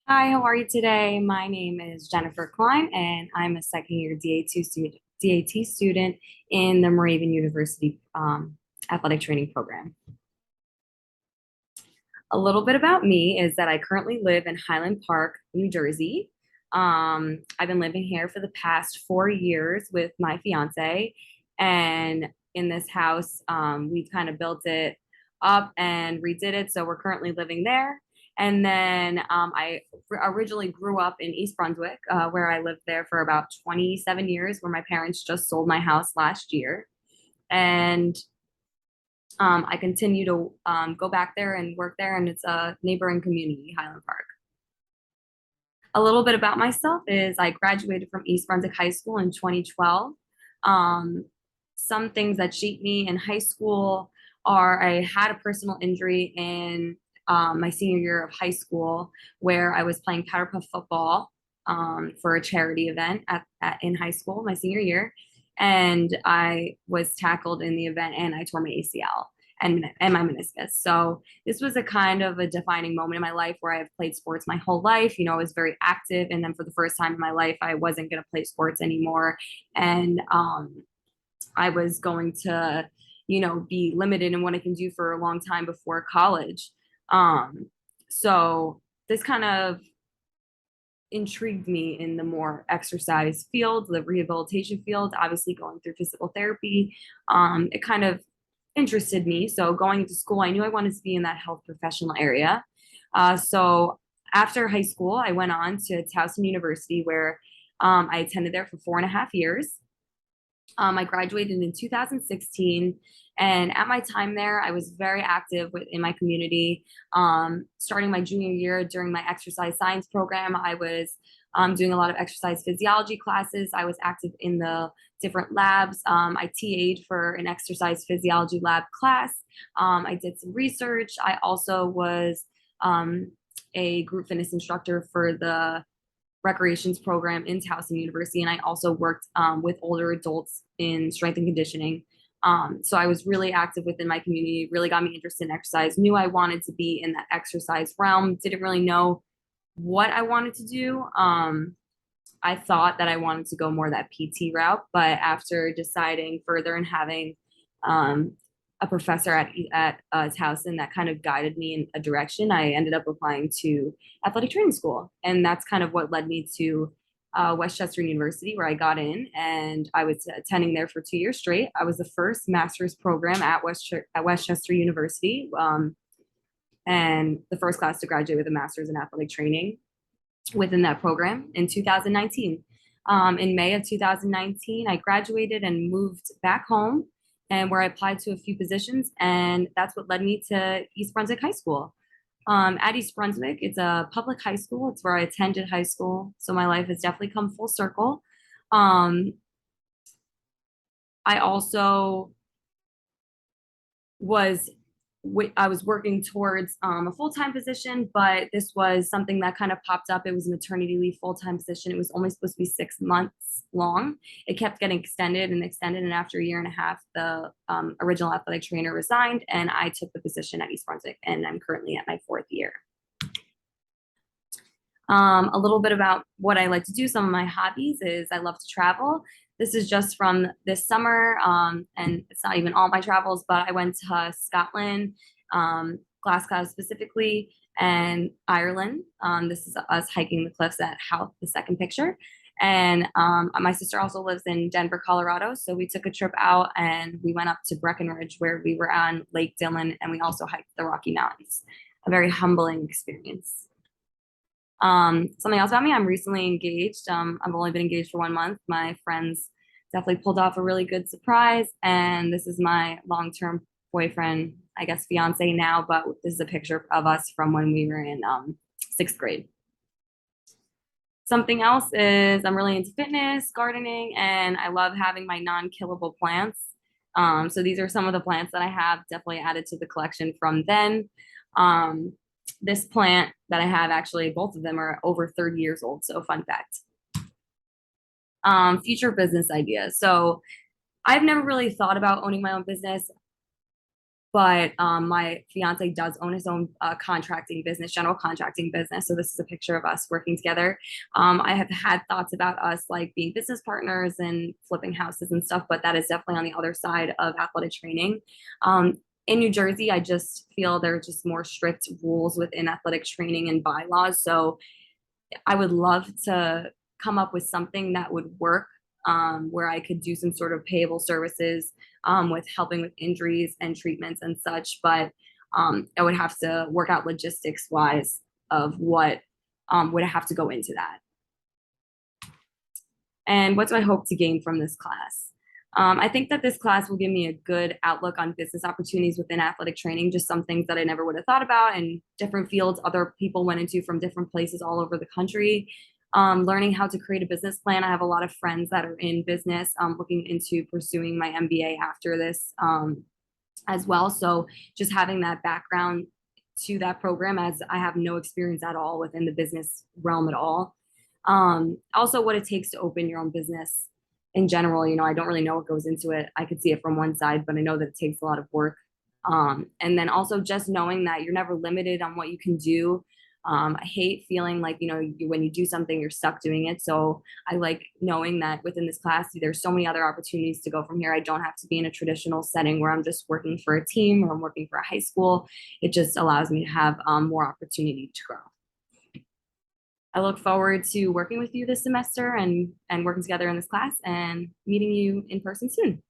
Hi, how are you today? My name is Jennifer Klein, and I'm a second year DAT student in the Moravian University athletic training program. A little bit about me is that I currently live in Highland Park, New Jersey. I've been living here for the past 4 years with my fiance, and in this house, we've kind of built it up and redid it. So we're currently living there. And then I originally grew up in East Brunswick, where I lived there for about 27 years, where my parents just sold my house last year. And I continue to go back there and work there, and it's a neighboring community, Highland Park. A little bit about myself is I graduated from East Brunswick High School in 2012. Um, some things that shaped me in high school are I had a personal injury in my senior year of high school where I was playing powder puff football for a charity event in high school, my senior year. And I was tackled in the event and I tore my ACL and my meniscus. So this was a kind of a defining moment in my life where I've played sports my whole life. I was very active. And then for the first time in my life, I wasn't going to play sports anymore. And I was going to, be limited in what I can do for a long time before college. Um, so this kind of intrigued me in the more exercise field, the rehabilitation field, obviously going through physical therapy. It kind of interested me. So going to school, I knew I wanted to be in that health professional area. So after high school, I went on to Towson University where I attended there for 4.5 years. I graduated in 2016, and at my time there, I was very active in my community. Starting my junior year during my exercise science program, I was doing a lot of exercise physiology classes. I was active in the different labs. I TA'd for an exercise physiology lab class. I did some research. I also was a group fitness instructor for the recreations program in Towson University, and I also worked with older adults in strength and conditioning. So I was really active within my community, really got me interested in exercise, knew I wanted to be in that exercise realm, didn't really know what I wanted to do. I thought that I wanted to go more that PT route, but after deciding further and having um, a professor at Towson that kind of guided me in a direction, I ended up applying to athletic training school, and that's kind of what led me to Westchester University, where I got in, and I was attending there for 2 years straight. I was the first master's program at Westchester University, and the first class to graduate with a master's in athletic training within that program in 2019. In May of 2019, I graduated and moved back home, and where I applied to a few positions, and that's what led me to East Brunswick High School. At East Brunswick, it's a public high school. It's where I attended high school, so my life has definitely come full circle. Um, I also was I was working towards a full time position, but this was something that kind of popped up. It was a maternity leave full time position. It was only supposed to be 6 months long. It kept getting extended and extended, and after a year and a half, the original athletic trainer resigned, and I took the position at East Brunswick, and I'm currently at my fourth year. A little bit about what I like to do. Some of my hobbies is I love to travel. This is just from this summer, and it's not even all my travels, but I went to Scotland, Glasgow specifically, and Ireland. This is us hiking the cliffs at Howth, the second picture. And my sister also lives in Denver, Colorado. So we took a trip out and we went up to Breckenridge where we were on Lake Dillon, and we also hiked the Rocky Mountains. A very humbling experience. Something else about me, I'm recently engaged. I've only been engaged for 1 month. My friends definitely pulled off a really good surprise, and this is my long-term boyfriend, I guess fiance now, but this is a picture of us from when we were in sixth grade. Something else is I'm really into fitness, gardening, and I love having my non-killable plants. So these are some of the plants that I have definitely added to the collection from then. Um, this plant that I have, actually, both of them are over 30 years old. So fun fact. Future business ideas. So I've never really thought about owning my own business. but my fiance does own his own contracting business, general contracting business. So this is a picture of us working together. I have had thoughts about us like being business partners and flipping houses and stuff, but that is definitely on the other side of athletic training. In New Jersey, I just feel there are just more strict rules within athletic training and bylaws. So I would love to come up with something that would work, where I could do some sort of payable services, with helping with injuries and treatments and such. But I would have to work out logistics wise of what would have to go into that. And what do I hope to gain from this class? I think that this class will give me a good outlook on business opportunities within athletic training, just some things that I never would have thought about and different fields other people went into from different places all over the country. Learning how to create a business plan. I have a lot of friends that are in business, looking into pursuing my MBA after this, as well. So just having that background to that program, as I have no experience at all within the business realm at all. Also, what it takes to open your own business in general. I don't really know what goes into it. I could see it from one side, but I know that it takes a lot of work. And then also just knowing that you're never limited on what you can do. I hate feeling like, when you do something, you're stuck doing it. So I like knowing that within this class, there's so many other opportunities to go from here. I don't have to be in a traditional setting where I'm just working for a team or I'm working for a high school. It just allows me to have more opportunity to grow. I look forward to working with you this semester and working together in this class and meeting you in person soon.